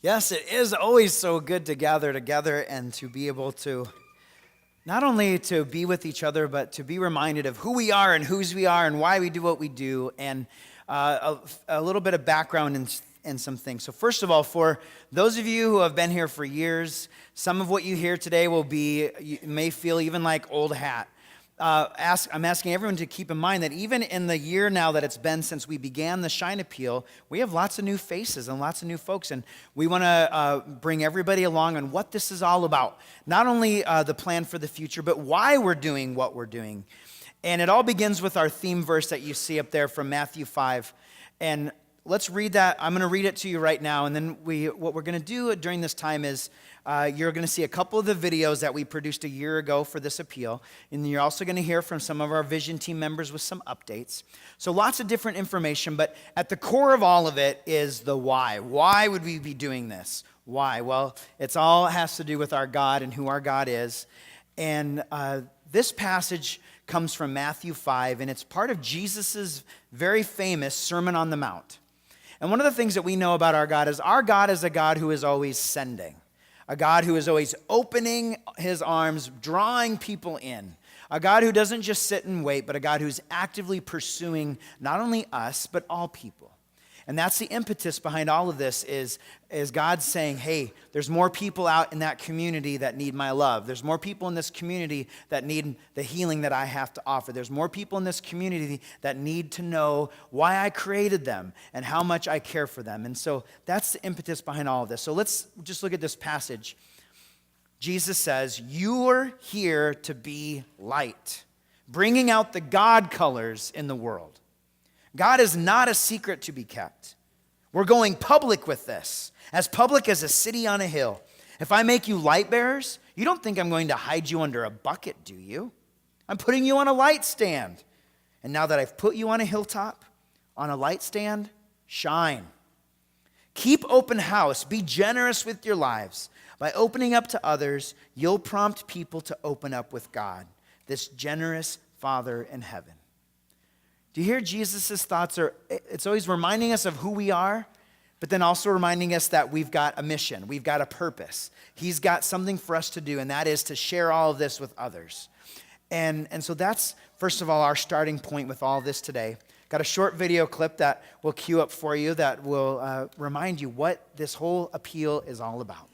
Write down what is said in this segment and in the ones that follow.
Yes, it is always so good to gather together and to be able to not only to be with each other, but to be reminded of who we are and whose we are and why we do what we do, and a little bit of background and some things. So first of all, for those of you who have been here for years, some of what you hear today you may feel even like old hat. I'm asking everyone to keep in mind that even in the year now that it's been since we began the Shine Appeal, we have lots of new faces and lots of new folks, and we want to bring everybody along on what this is all about. Not only the plan for the future, but why we're doing what we're doing. And it all begins with our theme verse that you see up there from Matthew 5. And let's read that. I'm going to read it to you right now, and then what we're going to do during this time is you're going to see a couple of the videos that we produced a year ago for this appeal, and you're also going to hear from some of our vision team members with some updates. So lots of different information, but at the core of all of it is the why. Why would we be doing this? Why? Well, it's all has to do with our God and who our God is. And this passage comes from Matthew 5, and it's part of Jesus' very famous Sermon on the Mount. And one of the things that we know about our God is a God who is always sending. A God who is always opening his arms, drawing people in. A God who doesn't just sit and wait, but a God who's actively pursuing not only us, but all people. And that's the impetus behind all of this is God saying, hey, there's more people out in that community that need my love. There's more people in this community that need the healing that I have to offer. There's more people in this community that need to know why I created them and how much I care for them. And so that's the impetus behind all of this. So let's just look at this passage. Jesus says, you're here to be light, bringing out the God colors in the world. God is not a secret to be kept. We're going public with this, as public as a city on a hill. If I make you light bearers, you don't think I'm going to hide you under a bucket, do you? I'm putting you on a light stand. And now that I've put you on a hilltop, on a light stand, shine. Keep open house. Be generous with your lives. By opening up to others, you'll prompt people to open up with God, this generous Father in heaven. Do you hear Jesus' thoughts? It's always reminding us of who we are, but then also reminding us that we've got a mission, we've got a purpose. He's got something for us to do, and that is to share all of this with others. And so that's, first of all, our starting point with all this today. Got a short video clip that we'll cue up for you that will remind you what this whole appeal is all about.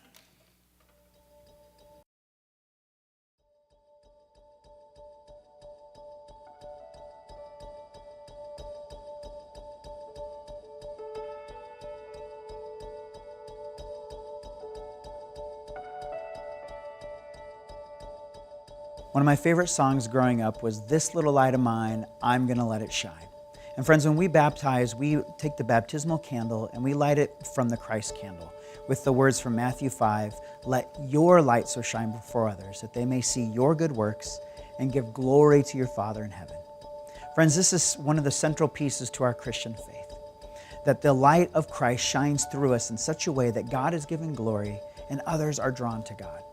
One of my favorite songs growing up was This Little Light of Mine, I'm Gonna Let It Shine. And friends, when we baptize, we take the baptismal candle and we light it from the Christ candle with the words from Matthew 5, let your light so shine before others that they may see your good works and give glory to your Father in heaven. Friends, this is one of the central pieces to our Christian faith, that the light of Christ shines through us in such a way that God is given glory and others are drawn to God.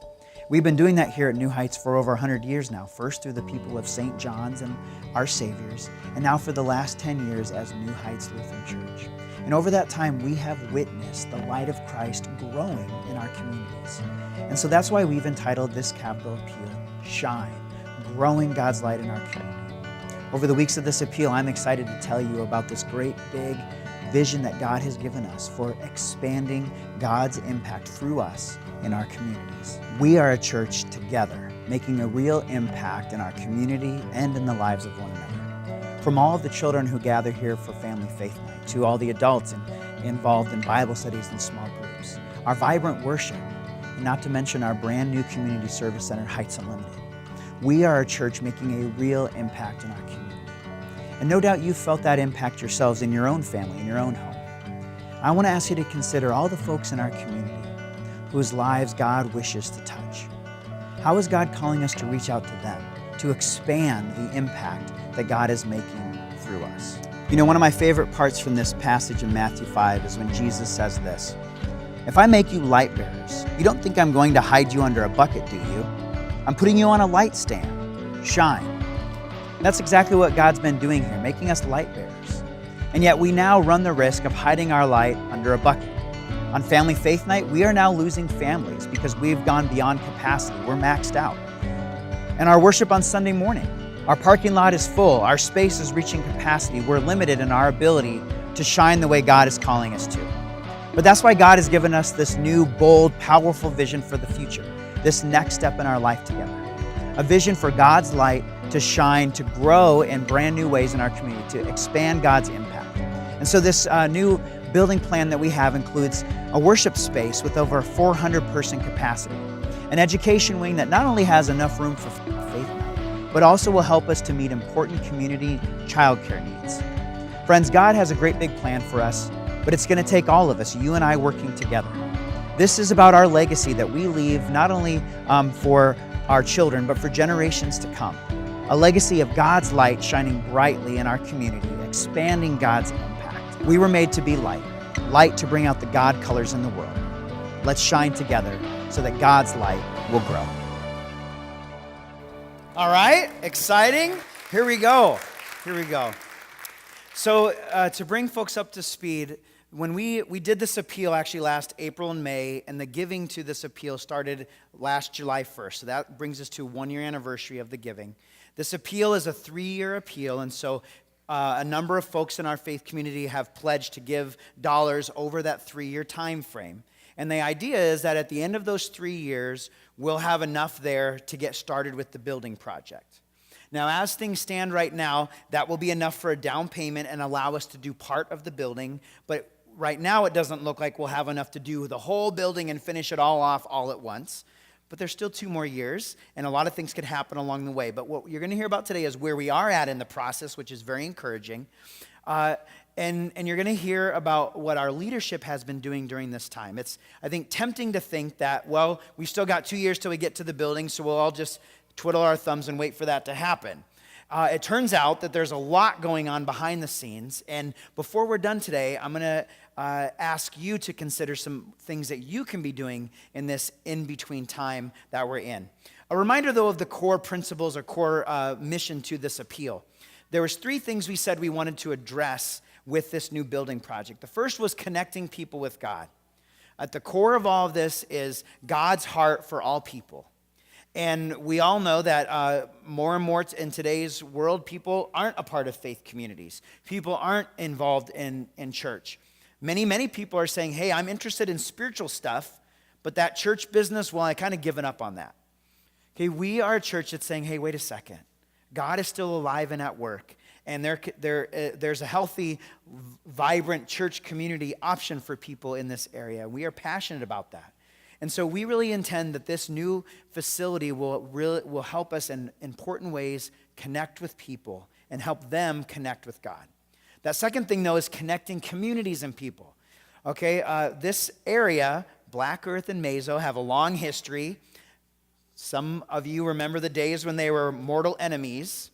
We've been doing that here at New Heights for over 100 years now, first through the people of St. John's and our Saviors, and now for the last 10 years as New Heights Lutheran Church. And over that time, we have witnessed the light of Christ growing in our communities. And so that's why we've entitled this capital appeal, Shine, growing God's light in our community. Over the weeks of this appeal, I'm excited to tell you about this great big vision that God has given us for expanding God's impact through us in our communities. We are a church together, making a real impact in our community and in the lives of one another. From all of the children who gather here for Family Faith Night, to all the adults involved in Bible studies and small groups, our vibrant worship, and not to mention our brand new community service center, Heights Unlimited. We are a church making a real impact in our community. And no doubt you felt that impact yourselves in your own family, in your own home. I want to ask you to consider all the folks in our community whose lives God wishes to touch. How is God calling us to reach out to them, to expand the impact that God is making through us? You know, one of my favorite parts from this passage in Matthew 5 is when Jesus says this, if I make you light bearers, you don't think I'm going to hide you under a bucket, do you? I'm putting you on a light stand. Shine. And that's exactly what God's been doing here, making us light bearers. And yet we now run the risk of hiding our light under a bucket. On Family Faith Night, we are now losing families because we've gone beyond capacity. We're maxed out. And our worship on Sunday morning, our parking lot is full. Our space is reaching capacity. We're limited in our ability to shine the way God is calling us to. But that's why God has given us this new, bold, powerful vision for the future, this next step in our life together. A vision for God's light to shine, to grow in brand new ways in our community, to expand God's impact. And so this new building plan that we have includes a worship space with over 400-person capacity, an education wing that not only has enough room for faith night, but also will help us to meet important community childcare needs. Friends, God has a great big plan for us, but it's going to take all of us, you and I, working together. This is about our legacy that we leave not only for our children, but for generations to come. A legacy of God's light shining brightly in our community, expanding God's impact. We were made to be light, light to bring out the God colors in the world. Let's shine together so that God's light will grow. All right, exciting. Here we go. So to bring folks up to speed, when we did this appeal actually last April and May, and the giving to this appeal started last July 1st. So that brings us to a 1-year anniversary of the giving. This appeal is a 3-year appeal, and so a number of folks in our faith community have pledged to give dollars over that 3-year time frame. And the idea is that at the end of those 3 years, we'll have enough there to get started with the building project. Now, as things stand right now, that will be enough for a down payment and allow us to do part of the building, but right now it doesn't look like we'll have enough to do the whole building and finish it all off all at once. But there's still 2 more years, and a lot of things could happen along the way. But what you're going to hear about today is where we are at in the process, which is very encouraging. And you're going to hear about what our leadership has been doing during this time. It's, I think, tempting to think that, well, we still got 2 years till we get to the building, so we'll all just twiddle our thumbs and wait for that to happen. It turns out that there's a lot going on behind the scenes, and before we're done today, I'm going to ask you to consider some things that you can be doing in this in-between time that we're in. A reminder, though, of the core principles or core mission to this appeal. There was 3 things we said we wanted to address with this new building project. The first was connecting people with God. At the core of all of this is God's heart for all people. And we all know that more and more in today's world, people aren't a part of faith communities. People aren't involved in church. Many people are saying, hey, I'm interested in spiritual stuff, but that church business, well, I kind of given up on that. Okay, we are a church that's saying, hey, wait a second. God is still alive and at work. And there's a healthy, vibrant church community option for people in this area. We are passionate about that. And so we really intend that this new facility will help us in important ways connect with people and help them connect with God. That second thing, though, is connecting communities and people. Okay, this area, Black Earth and Meso, have a long history. Some of you remember the days when they were mortal enemies.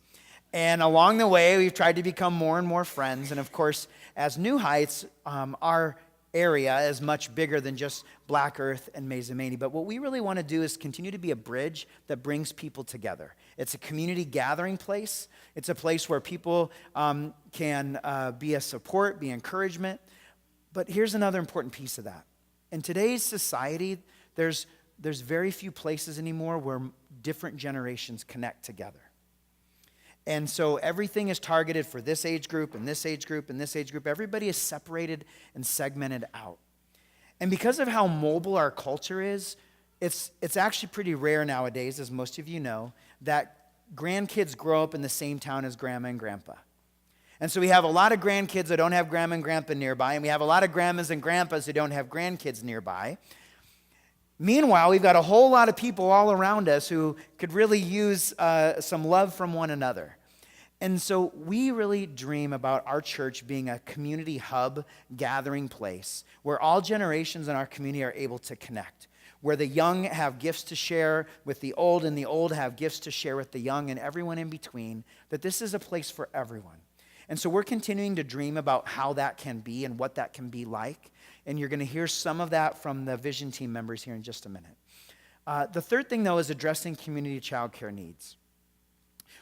And along the way, we've tried to become more and more friends. And of course, as New Heights, our area is much bigger than just Black Earth and Mazomanie. But what we really want to do is continue to be a bridge that brings people together. It's a community gathering place. It's a place where people can be a support, be encouragement. But here's another important piece of that. In today's society, there's very few places anymore where different generations connect together. And so everything is targeted for this age group and this age group and this age group. Everybody is separated and segmented out. And because of how mobile our culture is, it's actually pretty rare nowadays, as most of you know, that grandkids grow up in the same town as grandma and grandpa. And so we have a lot of grandkids that don't have grandma and grandpa nearby, and we have a lot of grandmas and grandpas who don't have grandkids nearby. Meanwhile, we've got a whole lot of people all around us who could really use some love from one another. And so we really dream about our church being a community hub, gathering place, where all generations in our community are able to connect, where the young have gifts to share with the old, and the old have gifts to share with the young, and everyone in between, that this is a place for everyone. And so we're continuing to dream about how that can be and what that can be like. And you're going to hear some of that from the Vision team members here in just a minute. The third thing, though, is addressing community childcare needs.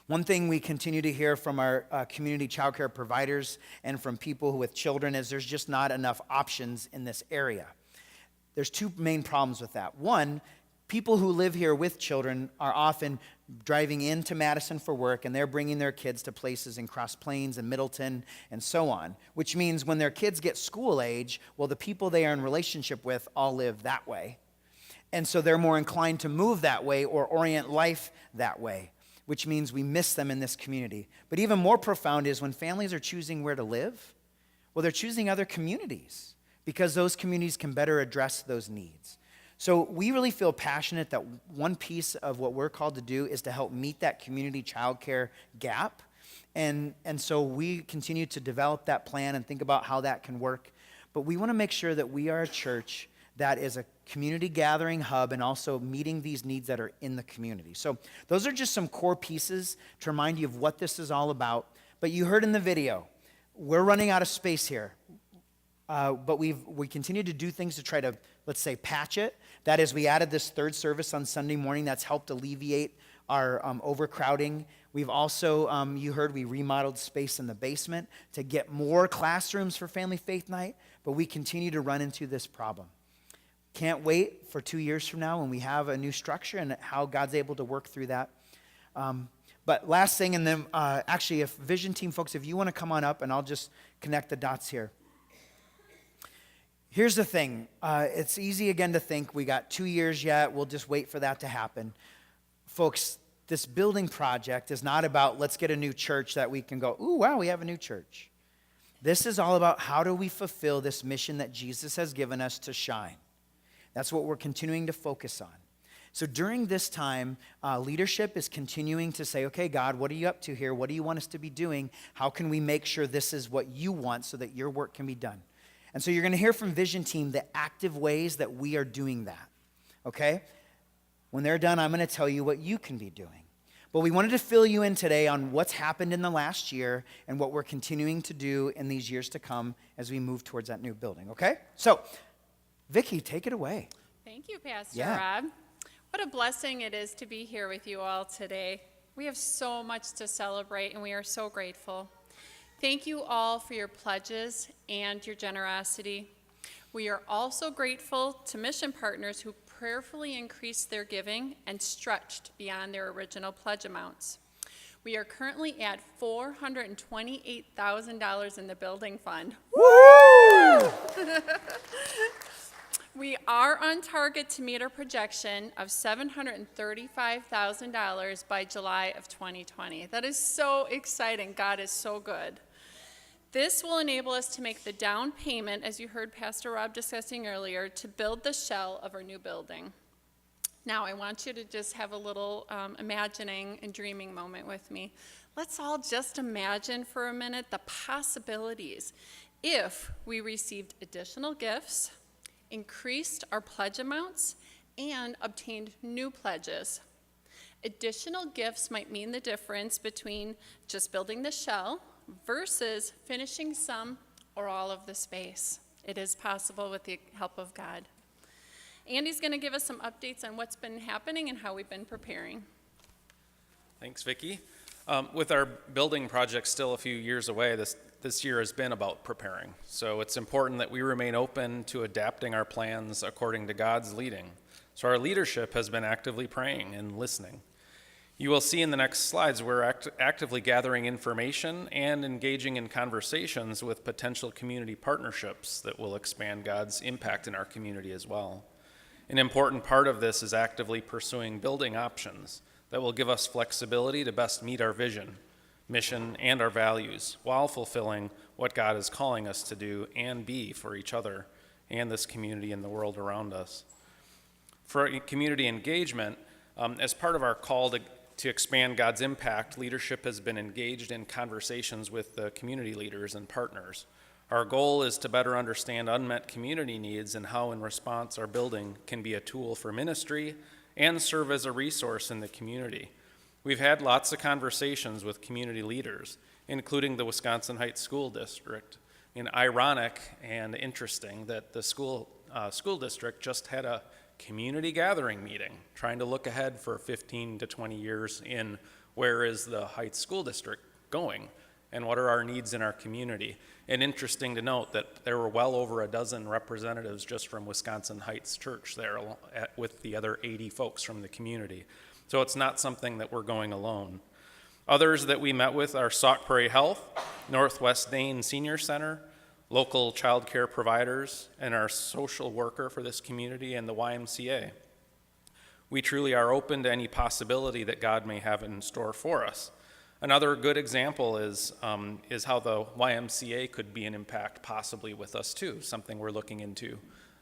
One thing we continue to hear from our community childcare providers and from people with children is there's just not enough options in this area. there's two main problems with that. One, people who live here with children are often driving into Madison for work, and they're bringing their kids to places in Cross Plains and Middleton and so on, which means when their kids get school age, well, the people they are in relationship with all live that way. And so they're more inclined to move that way or orient life that way, which means we miss them in this community. But even more profound is when families are choosing where to live, well, they're choosing other communities because those communities can better address those needs. So we really feel passionate that one piece of what we're called to do is to help meet that community childcare gap. And so we continue to develop that plan and think about how that can work. But we want to make sure that we are a church that is a community gathering hub and also meeting these needs that are in the community. So those are just some core pieces to remind you of what this is all about. But you heard in the video, we're running out of space here. But we continue to do things to try to, let's say, patch it. That is, we added this third service on Sunday morning that's helped alleviate our overcrowding. We've also, you heard, we remodeled space in the basement to get more classrooms for Family Faith Night, but we continue to run into this problem. Can't wait for 2 years from now when we have a new structure and how God's able to work through that. But last thing, and then actually, if Vision Team folks, if you want to come on up, and I'll just connect the dots here. Here's the thing. It's easy, again, to think we got 2 years yet. We'll just wait for that to happen. Folks, this building project is not about let's get a new church that we can go, ooh, wow, we have a new church. This is all about how do we fulfill this mission that Jesus has given us to shine. That's what we're continuing to focus on. So during this time, leadership is continuing to say, okay, God, what are you up to here? What do you want us to be doing? How can we make sure this is what you want so that your work can be done? And so you're going to hear from Vision Team the active ways that we are doing that, okay? When they're done, I'm going to tell you what you can be doing. But we wanted to fill you in today on what's happened in the last year and what we're continuing to do in these years to come as we move towards that new building, okay? So, Vicki, take it away. Thank you, Pastor Rob. What a blessing it is to be here with you all today. We have so much to celebrate, and we are so grateful. Thank you all for your pledges and your generosity. We are also grateful to mission partners who prayerfully increased their giving and stretched beyond their original pledge amounts. We are currently at $428,000 in the building fund. Woo! We are on target to meet our projection of $735,000 by July of 2020. That is so exciting. God is so good. This will enable us to make the down payment, as you heard Pastor Rob discussing earlier, to build the shell of our new building. Now, I want you to just have a little imagining and dreaming moment with me. Let's all just imagine for a minute the possibilities if we received additional gifts, increased our pledge amounts, and obtained new pledges. Additional gifts might mean the difference between just building the shell versus finishing some or all of the space. It is possible with the help of God. Andy's going to give us some updates on what's been happening and how we've been preparing. Thanks, Vicki. With our building project still a few years away, this year has been about preparing. So it's important that we remain open to adapting our plans according to God's leading. So our leadership has been actively praying and listening. You will see in the next slides we're actively gathering information and engaging in conversations with potential community partnerships that will expand God's impact in our community as well. An important part of this is actively pursuing building options that will give us flexibility to best meet our vision, mission, and our values while fulfilling what God is calling us to do and be for each other and this community and the world around us. For community engagement, as part of our call to expand God's impact, leadership has been engaged in conversations with the community leaders and partners. Our goal is to better understand unmet community needs and how, in response, our building can be a tool for ministry and serve as a resource in the community. We've had lots of conversations with community leaders, including the Wisconsin Heights School District. And ironic and interesting that the school district just had a community gathering meeting, trying to look ahead for 15 to 20 years in where is the Heights School District going. and what are our needs in our community. And interesting to note that there were well over a dozen representatives just from Wisconsin Heights Church there with the other 80 folks from the community. So it's not something that we're going alone. Others that we met with are Sauk Prairie Health, Northwest Dane Senior Center, local child care providers, and our social worker for this community and the YMCA. We truly are open to any possibility that God may have in store for us. Another good example is how the YMCA could be an impact possibly with us too, something we're looking into.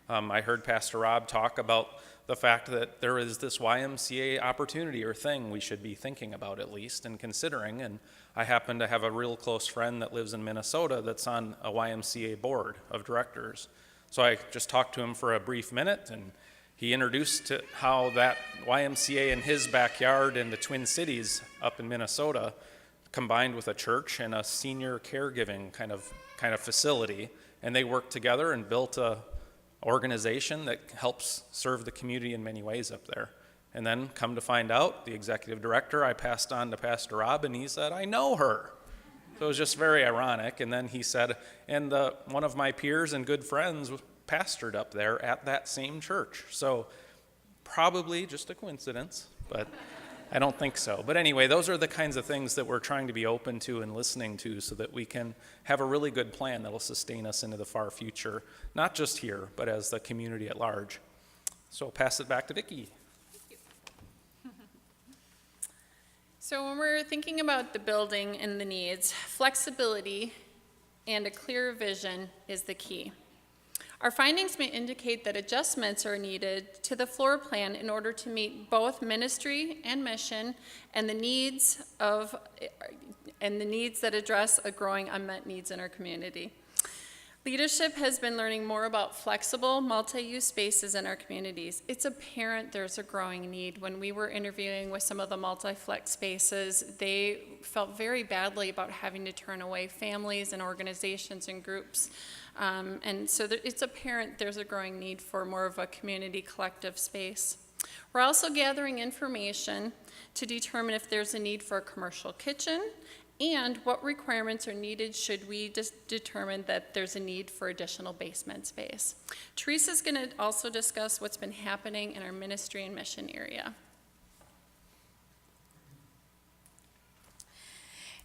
I heard Pastor Rob talk about the fact that there is this YMCA opportunity or thing we should be thinking about at least and considering, and I happen to have a real close friend that lives in Minnesota that's on a YMCA board of directors. So I just talked to him for a brief minute, and he introduced how that YMCA in his backyard in the Twin Cities up in Minnesota combined with a church and a senior caregiving kind of facility, and they worked together and built a organization that helps serve the community in many ways up there. And then come to find out, the executive director I passed on to Pastor Rob, and he said, I know her. So it was just very ironic. And then he said, and one of my peers and good friends pastored up there at that same church. So probably just a coincidence, but I don't think so. But anyway, those are the kinds of things that we're trying to be open to and listening to so that we can have a really good plan that will sustain us into the far future, not just here, but as the community at large. So I'll pass it back to Vicki. So when we're thinking about the building and the needs, flexibility and a clear vision is the key. Our findings may indicate that adjustments are needed to the floor plan in order to meet both ministry and mission and the needs that address a growing unmet needs in our community. Leadership has been learning more about flexible, multi-use spaces in our communities. It's apparent there's a growing need. When we were interviewing with some of the multi-flex spaces, they felt very badly about having to turn away families and organizations and groups. And so it's apparent there's a growing need for more of a community collective space. We're also gathering information to determine if there's a need for a commercial kitchen and what requirements are needed should we determine that there's a need for additional basement space. Teresa's going to also discuss what's been happening in our ministry and mission area.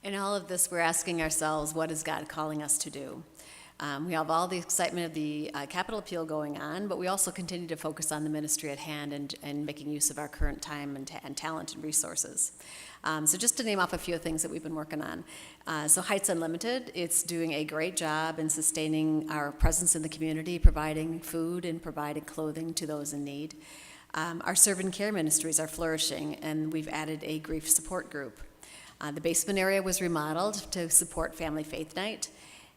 In all of this, we're asking ourselves, what is God calling us to do? We have all the excitement of the capital appeal going on, but we also continue to focus on the ministry at hand and making use of our current time and talent and resources. So just to name off a few things that we've been working on. So Heights Unlimited, it's doing a great job in sustaining our presence in the community, providing food and providing clothing to those in need. Our serve and care ministries are flourishing, and we've added a grief support group. The basement area was remodeled to support Family Faith Night,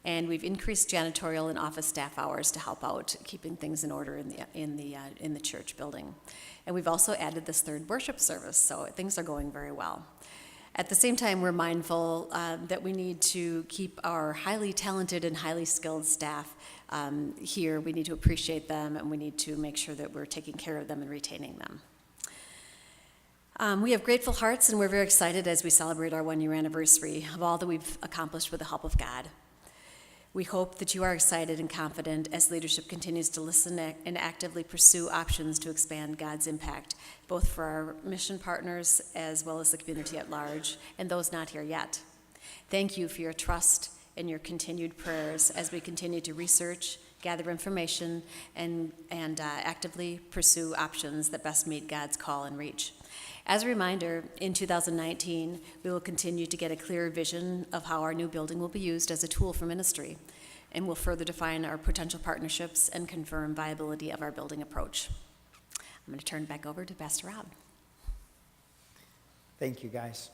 and we've increased janitorial and office staff hours to help out keeping things in order in the church building. And we've also added this third worship service, so things are going very well. At the same time, we're mindful that we need to keep our highly talented and highly skilled staff here. We need to appreciate them, and we need to make sure that we're taking care of them and retaining them. We have grateful hearts, and we're very excited as we celebrate our 1-year anniversary of all that we've accomplished with the help of God. We hope that you are excited and confident as leadership continues to listen and actively pursue options to expand God's impact, both for our mission partners as well as the community at large, and those not here yet. Thank you for your trust and your continued prayers as we continue to research, gather information, and actively pursue options that best meet God's call and reach. As a reminder, in 2019, we will continue to get a clearer vision of how our new building will be used as a tool for ministry, and will further define our potential partnerships and confirm viability of our building approach. I'm going to turn it back over to Pastor Rob. Thank you, guys.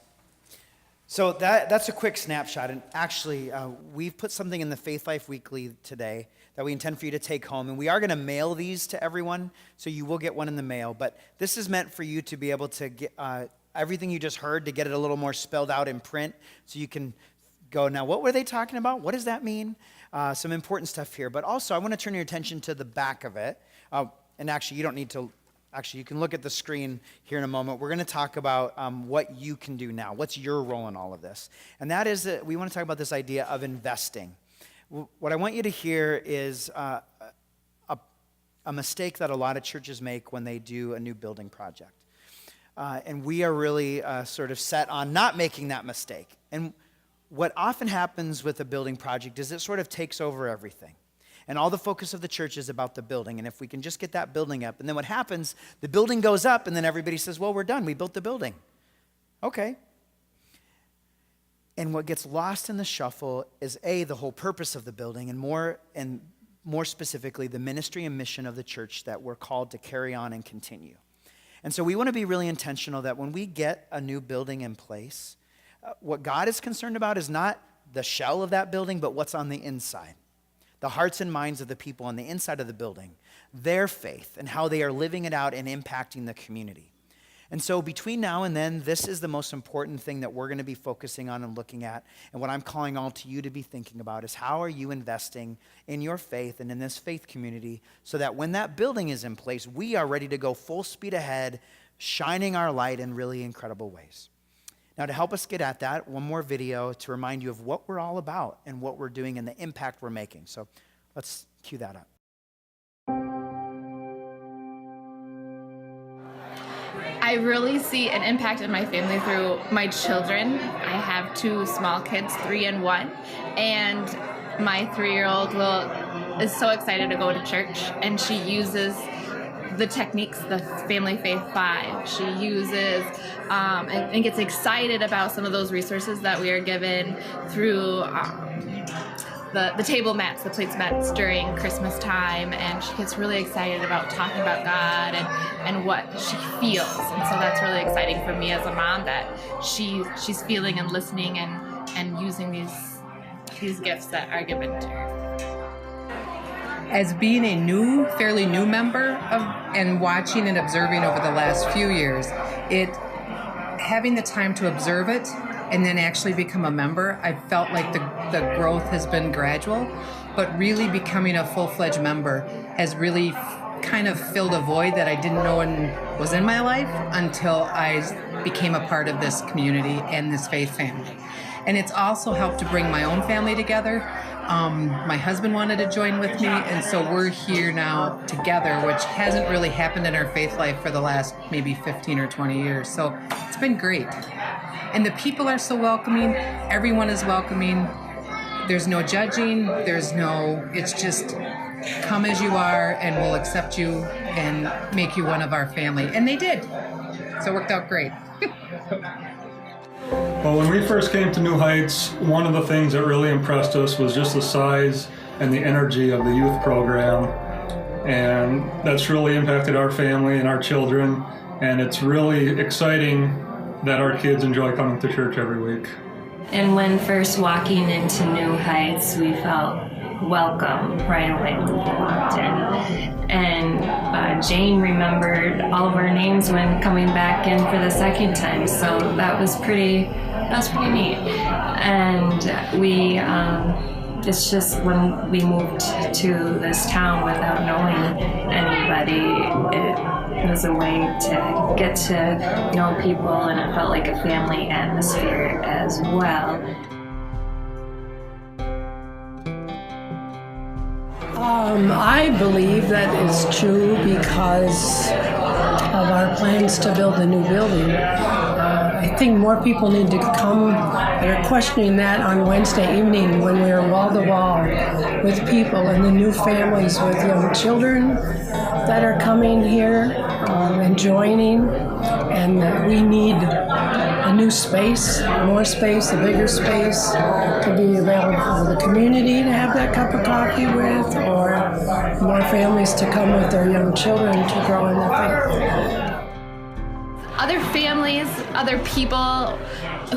So that's a quick snapshot, and actually, we've put something in the Faith Life Weekly today that we intend for you to take home, and we are going to mail these to everyone, so you will get one in the mail, but this is meant for you to be able to get everything you just heard, to get it a little more spelled out in print, so you can go, now what were they talking about? What does that mean? Some important stuff here, but also I want to turn your attention to the back of it, and actually you don't need to Actually, you can look at the screen here in a moment. We're going to talk about what you can do now. What's your role in all of this? And that is that we want to talk about this idea of investing. What I want you to hear is a mistake that a lot of churches make when they do a new building project. And we are really sort of set on not making that mistake. And what often happens with a building project is it sort of takes over everything. And all the focus of the church is about the building. And if we can just get that building up, and then what happens, the building goes up, and then everybody says, well, we're done. We built the building. Okay. And what gets lost in the shuffle is, A, the whole purpose of the building, and more specifically, the ministry and mission of the church that we're called to carry on and continue. And so we want to be really intentional that when we get a new building in place, what God is concerned about is not the shell of that building, but what's on the inside. The hearts and minds of the people on the inside of the building, their faith, and how they are living it out and impacting the community. And so between now and then, this is the most important thing that we're going to be focusing on and looking at. And what I'm calling all to you to be thinking about is, how are you investing in your faith and in this faith community so that when that building is in place, we are ready to go full speed ahead, shining our light in really incredible ways. Now, to help us get at that, one more video to remind you of what we're all about and what we're doing and the impact we're making. So let's cue that up. I really see an impact in my family through my children. I have 2 small kids, 3 and 1, and my 3-year-old is so excited to go to church, and she uses the techniques, the Family Faith 5. She uses and gets excited about some of those resources that we are given through the table mats, the plates mats during Christmas time, and she gets really excited about talking about God and what she feels. And so that's really exciting for me as a mom, that she's feeling and listening and using these gifts that are given to her. As being a fairly new member and watching and observing over the last few years, having the time to observe it and then actually become a member, I felt like the growth has been gradual, but really becoming a full-fledged member has really kind of filled a void that I didn't know was in my life until I became a part of this community and this faith family. And it's also helped to bring my own family together. My husband wanted to join with me, and so we're here now together, which hasn't really happened in our faith life for the last maybe 15 or 20 years. So it's been great. And the people are so welcoming. Everyone is welcoming. There's no judging. It's just come as you are, and we'll accept you and make you one of our family. And they did. So it worked out great. Well, when we first came to New Heights, one of the things that really impressed us was just the size and the energy of the youth program. And that's really impacted our family and our children. And it's really exciting that our kids enjoy coming to church every week. And when first walking into New Heights, we felt welcome right away when we walked in. And Jane remembered all of our names when coming back in for the second time, so that was pretty neat. And we it's just when we moved to this town without knowing anybody, it was a way to get to know people, and it felt like a family atmosphere as well. I believe that is true because of our plans to build a new building. I think more people need to come. They're questioning that on Wednesday evening when we were wall to wall with people and the new families with young children that are coming here and joining. And we need a new space, more space, a bigger space to be available for the community to have that cup of coffee with, or more families to come with their young children to grow in their faith. Other families, other people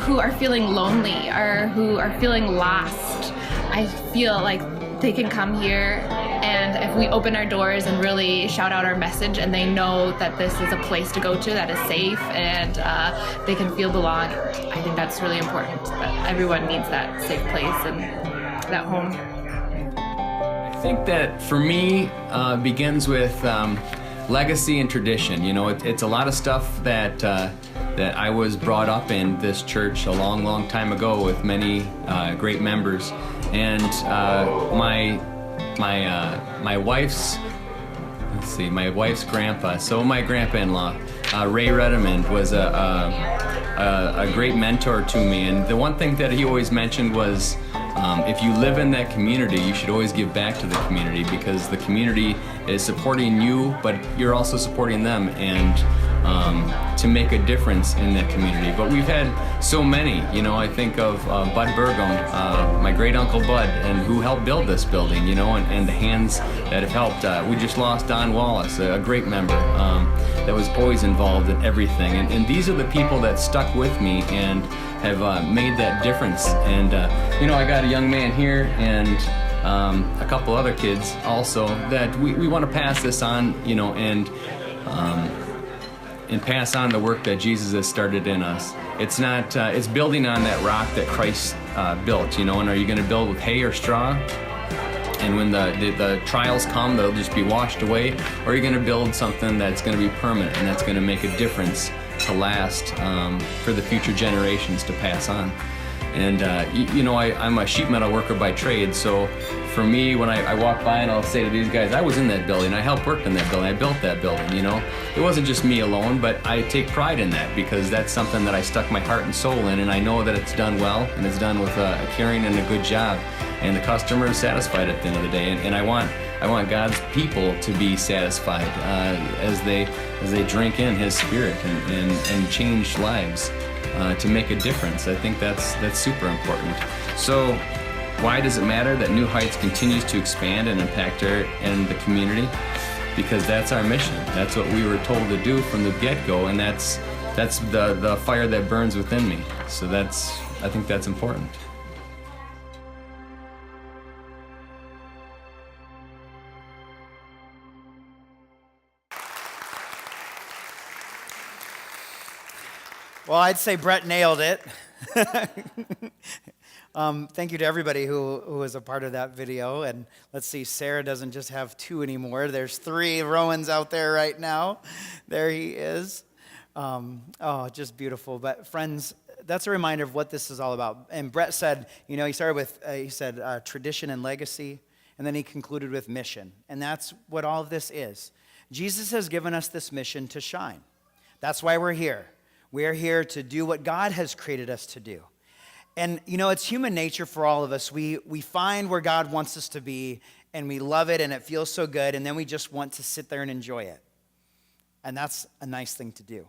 who are feeling lonely or who are feeling lost, I feel like they can come here, and if we open our doors and really shout out our message, and they know that this is a place to go to that is safe and they can feel belong, I think that's really important. That everyone needs that safe place and that home. I think that for me begins with legacy and tradition. You know, it's a lot of stuff that that I was brought up in this church a long, long time ago with many great members, and my wife's. Let's see, my wife's grandpa. So my grandpa-in-law, Ray Redmond, was a great mentor to me. And the one thing that he always mentioned was, if you live in that community, you should always give back to the community, because the community is supporting you, but you're also supporting them, and to make a difference in that community. But we've had so many, you know, I think of Bud Burgum, my great uncle Bud, and who helped build this building, you know, and the hands that have helped. We just lost Don Wallace, a great member that was always involved in everything. And these are the people that stuck with me and have made that difference. And, you know, I got a young man here and a couple other kids also that we want to pass this on, you know, and pass on the work that Jesus has started in us. It's not, it's building on that rock that Christ built, you know, and are you going to build with hay or straw? And when the trials come, they'll just be washed away? Or are you going to build something that's going to be permanent and that's going to make a difference to last for the future generations to pass on? And, you know, I'm a sheet metal worker by trade, so for me, when I walk by and I'll say to these guys, I was in that building, I helped work in that building, I built that building, you know? It wasn't just me alone, but I take pride in that because that's something that I stuck my heart and soul in, and I know that it's done well, and it's done with a caring and a good job, and the customer is satisfied at the end of the day, and I want God's people to be satisfied as they drink in His Spirit and change lives. To make a difference. I think that's super important. So why does it matter that New Heights continues to expand and impact the community? Because that's our mission. That's what we were told to do from the get-go, and that's the fire that burns within me. So I think that's important. Well, I'd say Brett nailed it. Thank you to everybody who was a part of that video. And let's see, Sarah doesn't just have 2 anymore. There's 3 Rowans out there right now. There he is. Oh, just beautiful. But friends, that's a reminder of what this is all about. And Brett said, you know, he started with, he said tradition and legacy, and then he concluded with mission. And that's what all of this is. Jesus has given us this mission to shine. That's why we're here. We are here to do what God has created us to do. And, you know, it's human nature for all of us. We find where God wants us to be, and we love it, and it feels so good, and then we just want to sit there and enjoy it. And that's a nice thing to do.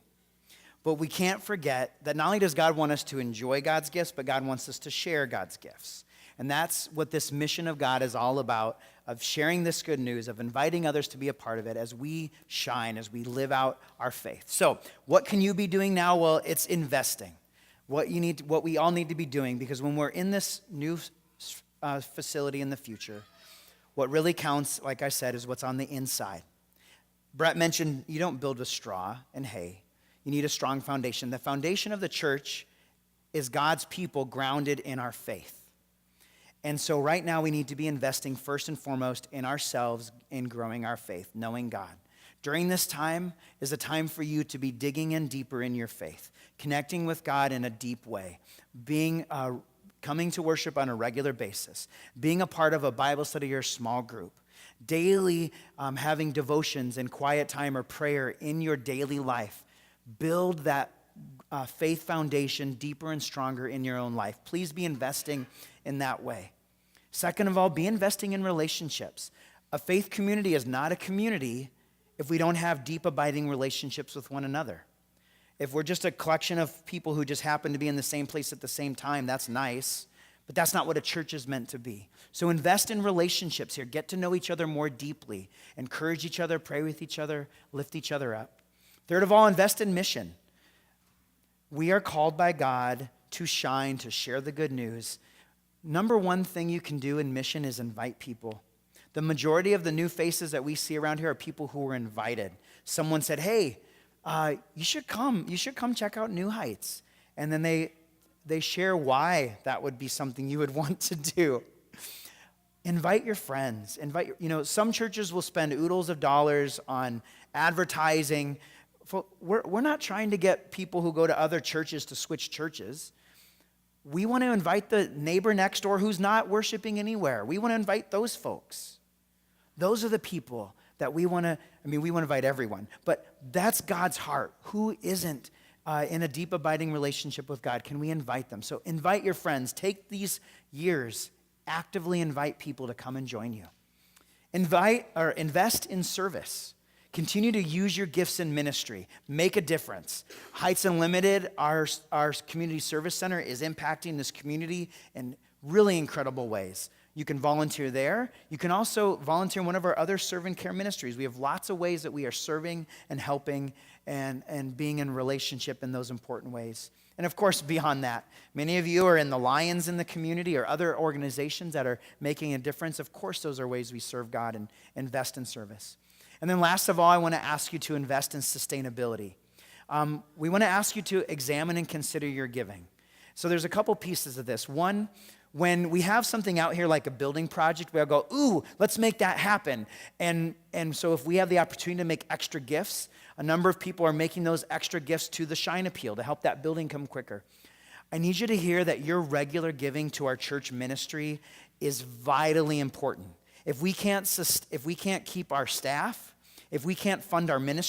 But we can't forget that not only does God want us to enjoy God's gifts, but God wants us to share God's gifts. And that's what this mission of God is all about, of sharing this good news, of inviting others to be a part of it as we shine, as we live out our faith. So what can you be doing now? Well, it's investing. What we all need to be doing, because when we're in this new facility in the future, what really counts, like I said, is what's on the inside. Brett mentioned you don't build with straw and hay. You need a strong foundation. The foundation of the church is God's people grounded in our faith. And so right now we need to be investing first and foremost in ourselves in growing our faith, knowing God. During this time is a time for you to be digging in deeper in your faith, connecting with God in a deep way, coming to worship on a regular basis, being a part of a Bible study or small group, daily having devotions and quiet time or prayer in your daily life. Build that faith foundation deeper and stronger in your own life. Please be investing in that way. Second of all, be investing in relationships. A faith community is not a community if we don't have deep, abiding relationships with one another. If we're just a collection of people who just happen to be in the same place at the same time, that's nice, but that's not what a church is meant to be. So invest in relationships here. Get to know each other more deeply. Encourage each other, pray with each other, lift each other up. Third of all, invest in mission. We are called by God to shine, to share the good news. Number one thing you can do in mission is invite people. The majority of the new faces that we see around here are people who were invited. Someone said, hey, you should come check out New Heights. And then they share why that would be something you would want to do. Invite your friends. Some churches will spend oodles of dollars on advertising. We're not trying to get people who go to other churches to switch churches. We want to invite the neighbor next door who's not worshiping anywhere. We want to invite those folks. Those are the people that we want to, we want to invite everyone, but that's God's heart. Who isn't in a deep, abiding relationship with God? Can we invite them? So invite your friends. Take these years, actively invite people to come and join you. Invest in service. Continue to use your gifts in ministry. Make a difference. Heights Unlimited, our community service center, is impacting this community in really incredible ways. You can volunteer there. You can also volunteer in one of our other serve and care ministries. We have lots of ways that we are serving and helping and being in relationship in those important ways. And of course, beyond that, many of you are in the Lions in the community or other organizations that are making a difference. Of course, those are ways we serve God and invest in service. And then last of all, I want to ask you to invest in sustainability. We want to ask you to examine and consider your giving. So there's a couple pieces of this. One, when we have something out here like a building project, we'll go, ooh, let's make that happen. And so if we have the opportunity to make extra gifts, a number of people are making those extra gifts to the Shine Appeal to help that building come quicker. I need you to hear that your regular giving to our church ministry is vitally important. If we can't keep our staff, if we can't fund our ministry,